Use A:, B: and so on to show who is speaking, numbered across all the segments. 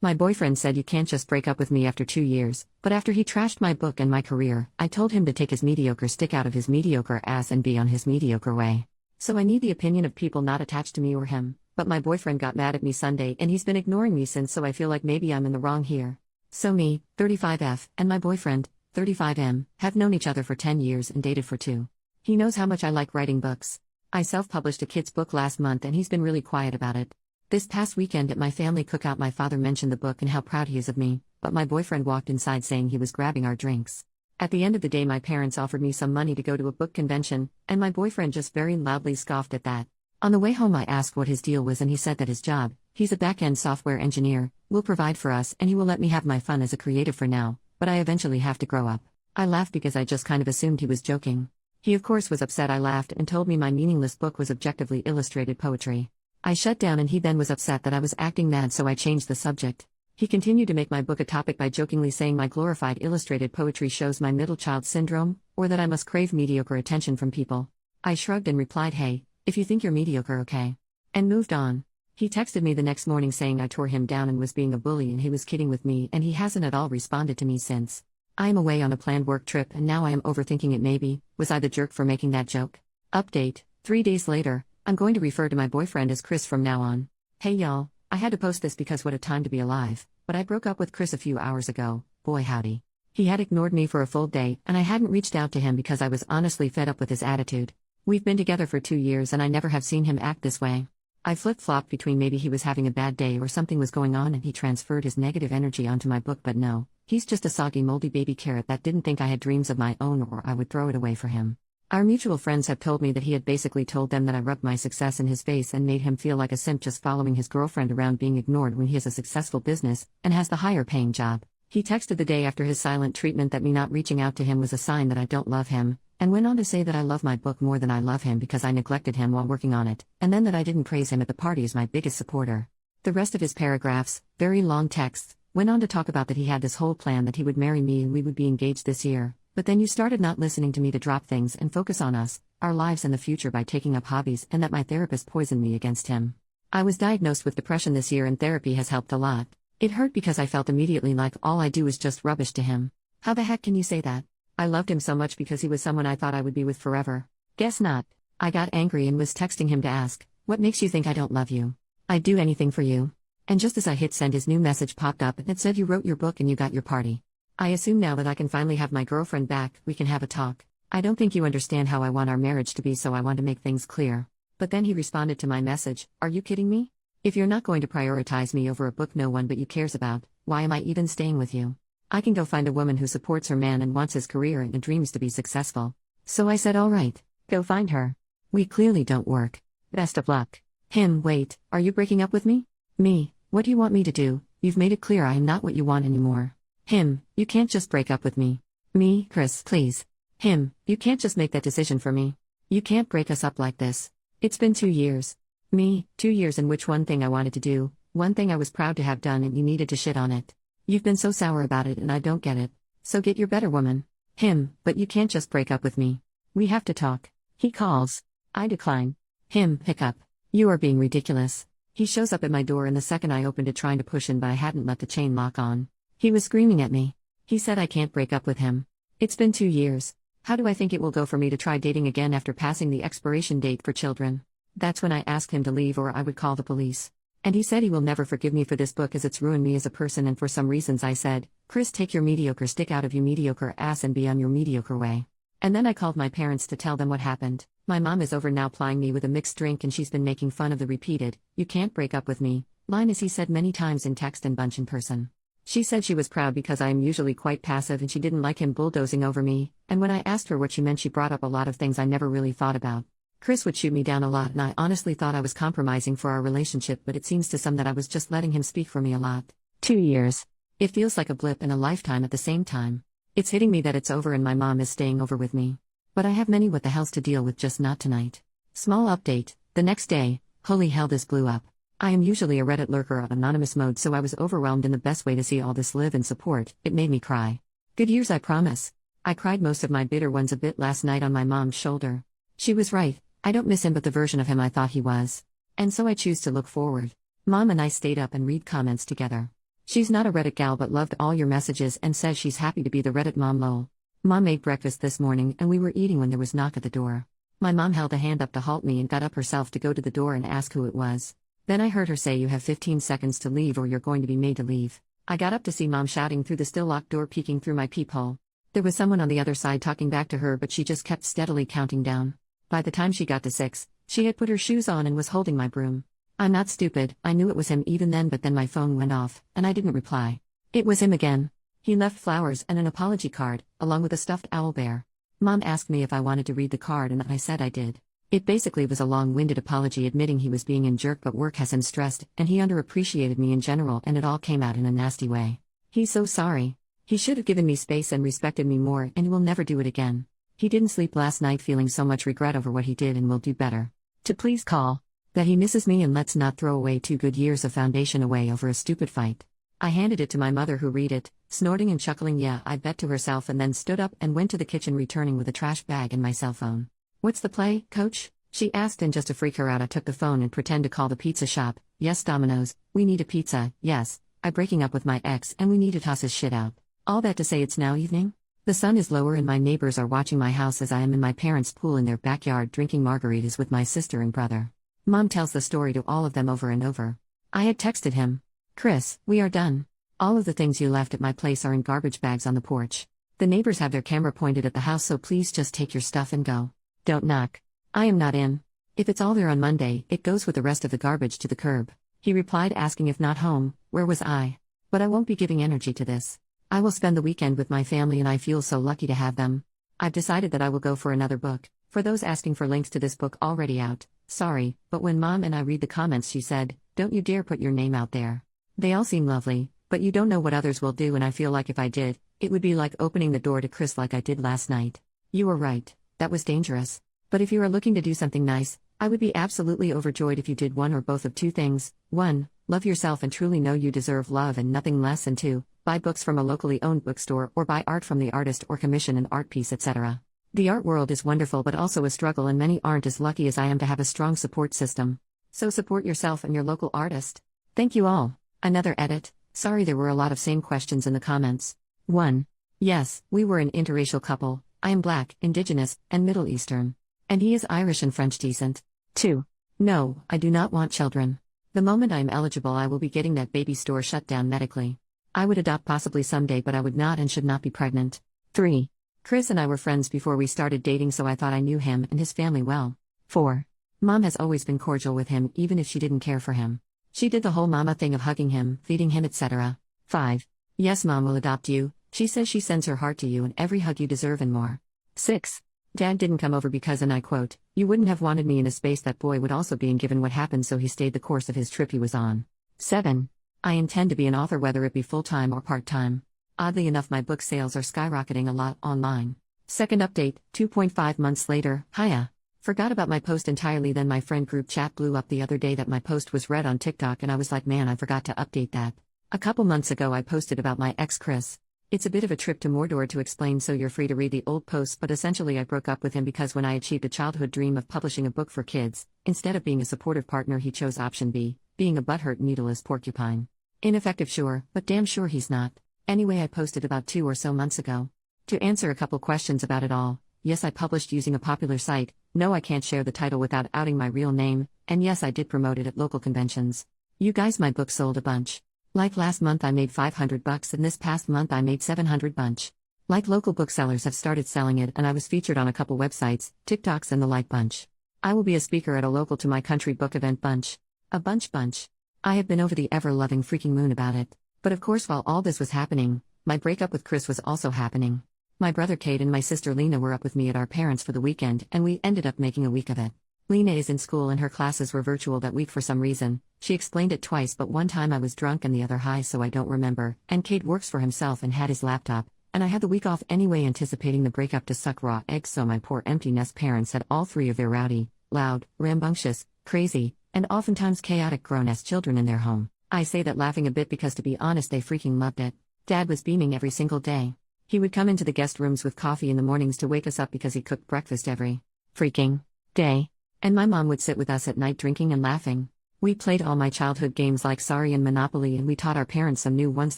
A: My boyfriend said you can't just break up with me after 2 years, but after he trashed my book and my career, I told him to take his mediocre stick out of his mediocre ass and be on his mediocre way. So I need the opinion of people not attached to me or him, but my boyfriend got mad at me Sunday and he's been ignoring me since, so I feel like maybe I'm in the wrong here. So me, 35F, and my boyfriend, 35M, have known each other for 10 years and dated for 2. He knows how much I like writing books. I self-published a kid's book last month and he's been really quiet about it. This past weekend at my family cookout my father mentioned the book and how proud he is of me, but my boyfriend walked inside saying he was grabbing our drinks. At the end of the day my parents offered me some money to go to a book convention, and my boyfriend just very loudly scoffed at that. On the way home I asked what his deal was and he said that his job, he's a back-end software engineer, will provide for us and he will let me have my fun as a creative for now, but I eventually have to grow up. I laughed because I just kind of assumed he was joking. He of course was upset. I laughed and told me my meaningless book was objectively illustrated poetry. I shut down and he then was upset that I was acting mad, so I changed the subject. He continued to make my book a topic by jokingly saying my glorified illustrated poetry shows my middle child syndrome, or that I must crave mediocre attention from people. I shrugged and replied, hey, if you think you're mediocre, okay. And moved on. He texted me the next morning saying I tore him down and was being a bully and he was kidding with me, and he hasn't at all responded to me since. I am away on a planned work trip and now I am overthinking it. Maybe, was I the jerk for making that joke? Update, 3 days later. I'm going to refer to my boyfriend as Chris from now on. Hey y'all, I had to post this because what a time to be alive, but I broke up with Chris a few hours ago, boy howdy. He had ignored me for a full day and I hadn't reached out to him because I was honestly fed up with his attitude. We've been together for 2 years and I never have seen him act this way. I flip-flopped between maybe he was having a bad day or something was going on and he transferred his negative energy onto my book, but no, he's just a soggy moldy baby carrot that didn't think I had dreams of my own or I would throw it away for him. Our mutual friends have told me that he had basically told them that I rubbed my success in his face and made him feel like a simp just following his girlfriend around, being ignored when he has a successful business and has the higher paying job. He texted the day after his silent treatment that me not reaching out to him was a sign that I don't love him, and went on to say that I love my book more than I love him because I neglected him while working on it, and then that I didn't praise him at the party as my biggest supporter. The rest of his paragraphs, very long texts, went on to talk about that he had this whole plan that he would marry me and we would be engaged this year. But then you started not listening to me to drop things and focus on us, our lives and the future by taking up hobbies, and that my therapist poisoned me against him. I was diagnosed with depression this year and therapy has helped a lot. It hurt because I felt immediately like all I do is just rubbish to him. How the heck can you say that? I loved him so much because he was someone I thought I would be with forever. Guess not. I got angry and was texting him to ask, what makes you think I don't love you? I'd do anything for you. And just as I hit send, his new message popped up and it said, you wrote your book and you got your party. I assume now that I can finally have my girlfriend back, we can have a talk. I don't think you understand how I want our marriage to be, so I want to make things clear. But then he responded to my message, are you kidding me? If you're not going to prioritize me over a book no one but you cares about, why am I even staying with you? I can go find a woman who supports her man and wants his career and dreams to be successful. So I said alright, go find her. We clearly don't work. Best of luck. Him, wait, are you breaking up with me? Me, what do you want me to do? You've made it clear I am not what you want anymore. Him, you can't just break up with me. Me, Chris, please. Him, you can't just make that decision for me. You can't break us up like this. It's been 2 years. Me, 2 years in which one thing I wanted to do, one thing I was proud to have done, and you needed to shit on it. You've been so sour about it and I don't get it. So get your better woman. Him, but you can't just break up with me. We have to talk. He calls. I decline. Him, pick up. You are being ridiculous. He shows up at my door and the second I opened it trying to push in, but I hadn't left the chain lock on. He was screaming at me. He said I can't break up with him. It's been 2 years. How do I think it will go for me to try dating again after passing the expiration date for children? That's when I asked him to leave or I would call the police. And he said he will never forgive me for this book as it's ruined me as a person, and for some reasons I said, Chris, take your mediocre stick out of your mediocre ass and be on your mediocre way. And then I called my parents to tell them what happened. My mom is over now plying me with a mixed drink and she's been making fun of the repeated, you can't break up with me, line as he said many times in text and bunch in person. She said she was proud because I am usually quite passive and she didn't like him bulldozing over me, and when I asked her what she meant she brought up a lot of things I never really thought about. Chris would shoot me down a lot and I honestly thought I was compromising for our relationship, but it seems to some that I was just letting him speak for me a lot. 2 years. It feels like a blip and a lifetime at the same time. It's hitting me that it's over and my mom is staying over with me. But I have many what the hells to deal with, just not tonight. Small update, the next day, holy hell this blew up. I am usually a Reddit lurker on anonymous mode, so I was overwhelmed in the best way to see all this live and support. It made me cry. Good years, I promise. I cried most of my bitter ones a bit last night on my mom's shoulder. She was right, I don't miss him but the version of him I thought he was. And so I choose to look forward. Mom and I stayed up and read comments together. She's not a Reddit gal but loved all your messages and says she's happy to be the Reddit mom lol. Mom made breakfast this morning and we were eating when there was knock at the door. My mom held a hand up to halt me and got up herself to go to the door and ask who it was. Then I heard her say you have 15 seconds to leave or you're going to be made to leave. I got up to see mom shouting through the still locked door peeking through my peephole. There was someone on the other side talking back to her but she just kept steadily counting down. By the time she got to 6, she had put her shoes on and was holding my broom. I'm not stupid, I knew it was him even then but then my phone went off, and I didn't reply. It was him again. He left flowers and an apology card, along with a stuffed owl bear. Mom asked me if I wanted to read the card and I said I did. It basically was a long-winded apology admitting he was being a jerk but work has him stressed and he underappreciated me in general and it all came out in a nasty way. He's so sorry. He should have given me space and respected me more and will never do it again. He didn't sleep last night feeling so much regret over what he did and will do better. To please call. That he misses me and let's not throw away 2 good years of foundation away over a stupid fight. I handed it to my mother who read it, snorting and chuckling yeah I bet to herself and then stood up and went to the kitchen returning with a trash bag and my cell phone. What's the play, coach? She asked and just to freak her out I took the phone and pretend to call the pizza shop. Yes Domino's, we need a pizza, yes, I'm breaking up with my ex and we need to toss his shit out. All that to say it's now evening? The sun is lower and my neighbors are watching my house as I am in my parents' pool in their backyard drinking margaritas with my sister and brother. Mom tells the story to all of them over and over. I had texted him. Chris, we are done. All of the things you left at my place are in garbage bags on the porch. The neighbors have their camera pointed at the house so please just take your stuff and go. Don't knock. I am not in. If it's all there on Monday, it goes with the rest of the garbage to the curb. He replied asking if not home, where was I? But I won't be giving energy to this. I will spend the weekend with my family and I feel so lucky to have them. I've decided that I will go for another book. For those asking for links to this book already out, sorry, but when Mom and I read the comments she said, don't you dare put your name out there. They all seem lovely, but you don't know what others will do and I feel like if I did, it would be like opening the door to Chris like I did last night. You were right, that was dangerous. But if you are looking to do something nice, I would be absolutely overjoyed if you did one or both of 2 things. 1, love yourself and truly know you deserve love and nothing less and 2, buy books from a locally owned bookstore or buy art from the artist or commission an art piece etc. The art world is wonderful but also a struggle and many aren't as lucky as I am to have a strong support system. So support yourself and your local artist. Thank you all. Another edit. Sorry there were a lot of same questions in the comments. 1. Yes, we were an interracial couple. I am Black, Indigenous, and Middle Eastern. And he is Irish and French descent. 2. No, I do not want children. The moment I am eligible I will be getting that baby store shut down medically. I would adopt possibly someday but I would not and should not be pregnant. 3. Chris and I were friends before we started dating so I thought I knew him and his family well. 4. Mom has always been cordial with him even if she didn't care for him. She did the whole mama thing of hugging him, feeding him etc. 5. Yes Mom will adopt you, she says she sends her heart to you and every hug you deserve and more. 6. Dad didn't come over because and I quote, you wouldn't have wanted me in a space that boy would also be in given what happened so he stayed the course of his trip he was on. 7. I intend to be an author whether it be full-time or part-time. Oddly enough my book sales are skyrocketing a lot online. Second update, 2.5 months later, hiya. Forgot about my post entirely then my friend group chat blew up the other day that my post was read on TikTok and I was like man I forgot to update that. A couple months ago I posted about my ex Chris. It's a bit of a trip to Mordor to explain so you're free to read the old posts but essentially I broke up with him because when I achieved a childhood dream of publishing a book for kids, instead of being a supportive partner he chose option B, being a butthurt needleless porcupine. Ineffective sure, but damn sure he's not. Anyway I posted about 2 or so months ago. To answer a couple questions about it all, yes I published using a popular site, no I can't share the title without outing my real name, and yes I did promote it at local conventions. You guys my book sold a bunch. Like last month I made $500 and this past month I made $700 bunch. Like local booksellers have started selling it and I was featured on a couple websites, TikToks and the like bunch. I will be a speaker at a local to my country book event bunch. A bunch. I have been over the ever-loving freaking moon about it. But of course while all this was happening, my breakup with Chris was also happening. My brother Kate and my sister Lena were up with me at our parents' for the weekend and we ended up making a week of it. Lena is in school and her classes were virtual that week for some reason. She explained it twice but one time I was drunk and the other high so I don't remember, and Kate works for himself and had his laptop, and I had the week off anyway anticipating the breakup to suck raw eggs so my poor empty nest parents had all 3 of their rowdy, loud, rambunctious, crazy, and oftentimes chaotic grown-ass children in their home. I say that laughing a bit because to be honest they freaking loved it. Dad was beaming every single day. He would come into the guest rooms with coffee in the mornings to wake us up because he cooked breakfast every freaking day. And my mom would sit with us at night drinking and laughing. We played all my childhood games like Sorry and Monopoly, and we taught our parents some new ones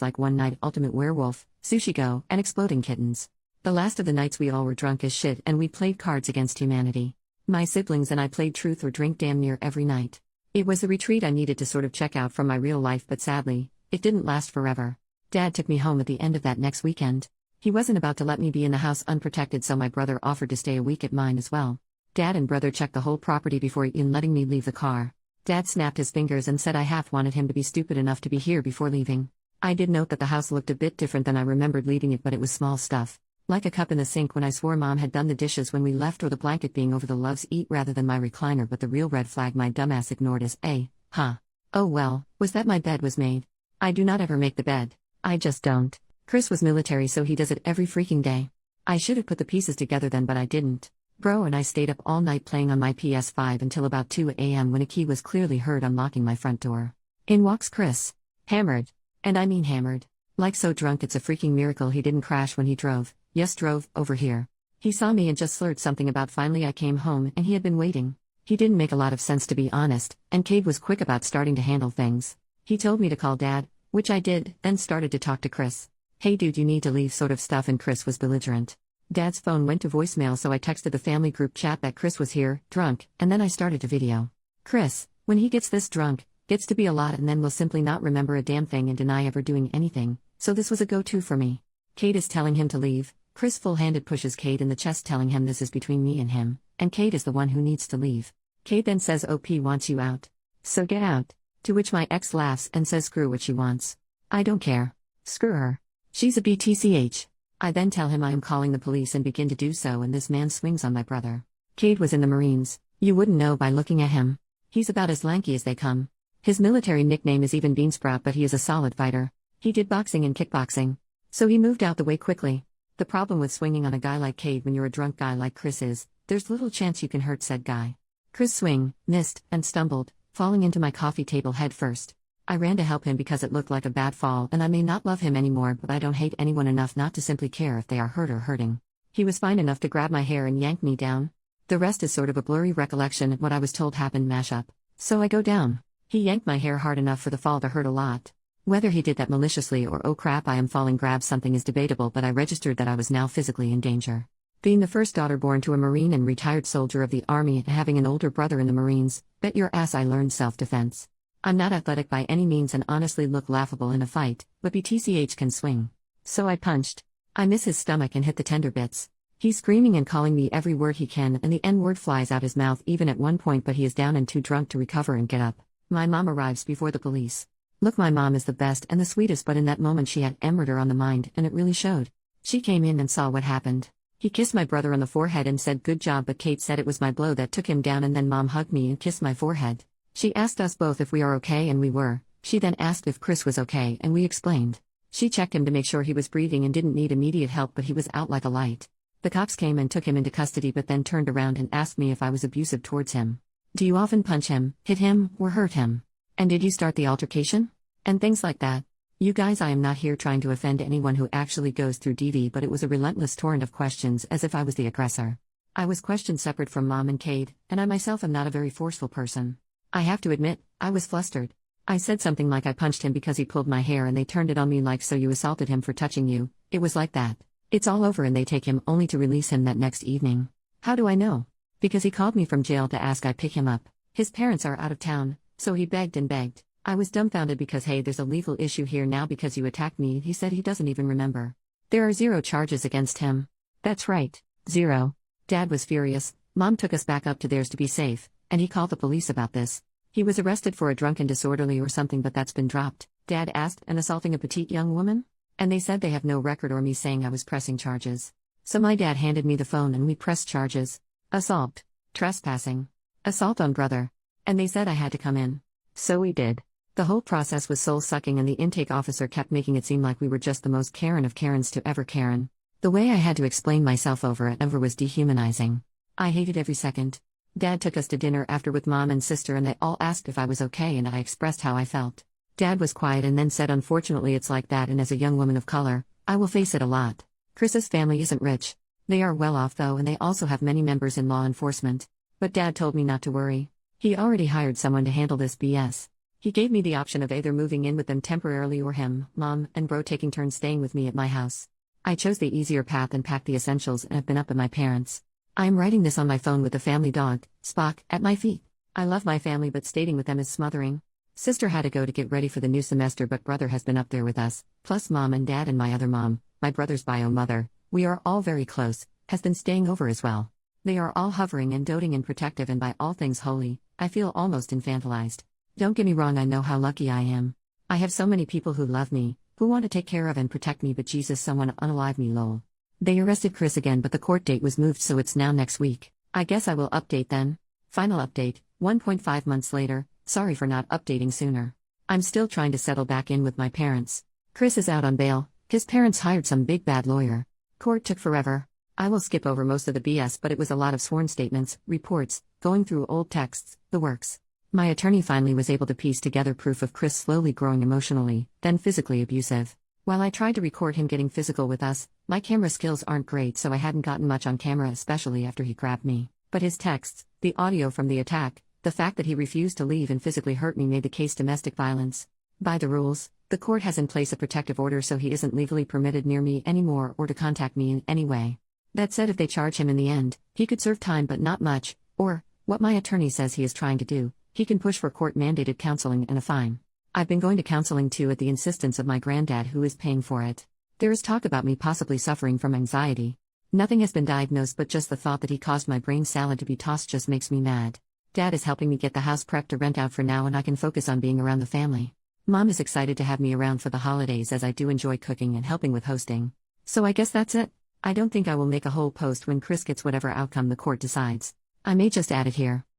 A: like One Night Ultimate Werewolf, Sushi Go, and Exploding Kittens. The last of the nights we all were drunk as shit and we played Cards Against Humanity. My siblings and I played Truth or Drink damn near every night. It was the retreat I needed to sort of check out from my real life, but sadly, it didn't last forever. Dad took me home at the end of that next weekend. He wasn't about to let me be in the house unprotected, so my brother offered to stay a week at mine as well. Dad and brother checked the whole property before even letting me leave the car. Dad snapped his fingers and said I half wanted him to be stupid enough to be here before leaving. I did note that the house looked a bit different than I remembered leaving it, but it was small stuff. Like a cup in the sink when I swore Mom had done the dishes when we left, or the blanket being over the loves eat rather than my recliner, but the real red flag my dumbass ignored is oh well, was that my bed was made. I do not ever make the bed. I just don't. Chris was military, so he does it every freaking day. I should have put the pieces together then, but I didn't. Bro and I stayed up all night playing on my PS5 until about 2 a.m. when a key was clearly heard unlocking my front door. In walks Chris. Hammered. And I mean hammered. Like so drunk it's a freaking miracle he didn't crash when he drove. Yes, drove over here. He saw me and just slurred something about finally I came home and he had been waiting. He didn't make a lot of sense, to be honest, and Cade was quick about starting to handle things. He told me to call Dad, which I did, then started to talk to Chris. Hey dude, you need to leave sort of stuff, and Chris was belligerent. Dad's phone went to voicemail, so I texted the family group chat that Chris was here, drunk, and then I started to video. Chris, when he gets this drunk, gets to be a lot and then will simply not remember a damn thing and deny ever doing anything, so this was a go-to for me. Cade is telling him to leave. Chris full-handed pushes Cade in the chest, telling him this is between me and him, and Cade is the one who needs to leave. Cade then says OP wants you out. So get out. To which my ex laughs and says screw what she wants. I don't care. Screw her. She's a BTCH. I then tell him I am calling the police and begin to do so, and this man swings on my brother. Cade was in the Marines. You wouldn't know by looking at him. He's about as lanky as they come. His military nickname is even Beansprout, but he is a solid fighter. He did boxing and kickboxing. So he moved out the way quickly. The problem with swinging on a guy like Cade when you're a drunk guy like Chris is, there's little chance you can hurt said guy. Chris swing, missed, and stumbled, falling into my coffee table head first. I ran to help him because it looked like a bad fall, and I may not love him anymore, but I don't hate anyone enough not to simply care if they are hurt or hurting. He was fine enough to grab my hair and yank me down. The rest is sort of a blurry recollection of what I was told happened mashup. So I go down. He yanked my hair hard enough for the fall to hurt a lot. Whether he did that maliciously or oh crap I am falling grab something is debatable, but I registered that I was now physically in danger. Being the first daughter born to a Marine and retired soldier of the Army and having an older brother in the Marines, bet your ass I learned self-defense. I'm not athletic by any means and honestly look laughable in a fight, but BTCH can swing. So I punched. I miss his stomach and hit the tender bits. He's screaming and calling me every word he can, and the N-word flies out his mouth even at one point, but he is down and too drunk to recover and get up. My mom arrives before the police. Look, my mom is the best and the sweetest, but in that moment she had murder on the mind, and it really showed. She came in and saw what happened. He kissed my brother on the forehead and said good job, but Kate said it was my blow that took him down, and then Mom hugged me and kissed my forehead. She asked us both if we are okay, and we were. She then asked if Chris was okay, and we explained. She checked him to make sure he was breathing and didn't need immediate help, but he was out like a light. The cops came and took him into custody, but then turned around and asked me if I was abusive towards him. Do you often punch him, hit him, or hurt him? And did you start the altercation? And things like that. You guys, I am not here trying to offend anyone who actually goes through DV, but it was a relentless torrent of questions as if I was the aggressor. I was questioned separate from Mom and Cade, and I myself am not a very forceful person. I have to admit, I was flustered. I said something like I punched him because he pulled my hair, and they turned it on me like, so you assaulted him for touching you. It was like that. It's all over, and they take him only to release him that next evening. How do I know? Because he called me from jail to ask I pick him up. His parents are out of town, so he begged and begged. I was dumbfounded because hey, there's a legal issue here now because you attacked me. He said he doesn't even remember. There are 0 charges against him. That's right, 0. Dad was furious. Mom took us back up to theirs to be safe, and he called the police about this. He was arrested for a drunken disorderly or something, but that's been dropped. Dad asked, and assaulting a petite young woman? And they said they have no record or me saying I was pressing charges. So my dad handed me the phone and we pressed charges. Assault. Trespassing. Assault on brother. And they said I had to come in. So we did. The whole process was soul-sucking, and the intake officer kept making it seem like we were just the most Karen of Karens to ever Karen. The way I had to explain myself over and over was dehumanizing. I hated every second. Dad took us to dinner after with Mom and sister, and they all asked if I was okay, and I expressed how I felt. Dad was quiet and then said, unfortunately it's like that, and as a young woman of color, I will face it a lot. Chris's family isn't rich. They are well off though, and they also have many members in law enforcement. But Dad told me not to worry. He already hired someone to handle this BS. He gave me the option of either moving in with them temporarily or him, mom, and bro taking turns staying with me at my house. I chose the easier path and packed the essentials and have been up at my parents'. I am writing this on my phone with the family dog, Spock, at my feet. I love my family, but staying with them is smothering. Sister had to go to get ready for the new semester, but brother has been up there with us, plus mom and dad and my other mom, my brother's bio mother, we are all very close, has been staying over as well. They are all hovering and doting and protective, and by all things holy, I feel almost infantilized. Don't get me wrong, I know how lucky I am. I have so many people who love me, who want to take care of and protect me, but Jesus, someone unalive me, lol. They arrested Chris again, but the court date was moved, so it's now next week. I guess I will update then. Final update, 1.5 months later, sorry for not updating sooner. I'm still trying to settle back in with my parents. Chris is out on bail, his parents hired some big bad lawyer. Court took forever. I will skip over most of the BS, but it was a lot of sworn statements, reports, going through old texts, the works. My attorney finally was able to piece together proof of Chris slowly growing emotionally, then physically abusive. While I tried to record him getting physical with us, my camera skills aren't great, so I hadn't gotten much on camera, especially after he grabbed me. But his texts, the audio from the attack, the fact that he refused to leave and physically hurt me made the case domestic violence. By the rules, the court has in place a protective order, so he isn't legally permitted near me anymore or to contact me in any way. That said, if they charge him in the end, he could serve time, but not much, or, what my attorney says he is trying to do, he can push for court-mandated counseling and a fine. I've been going to counseling too at the insistence of my granddad, who is paying for it. There is talk about me possibly suffering from anxiety. Nothing has been diagnosed, but just the thought that he caused my brain salad to be tossed just makes me mad. Dad is helping me get the house prepped to rent out for now, and I can focus on being around the family. Mom is excited to have me around for the holidays, as I do enjoy cooking and helping with hosting. So I guess that's it. I don't think I will make a whole post when Chris gets whatever outcome the court decides. I may just add it here.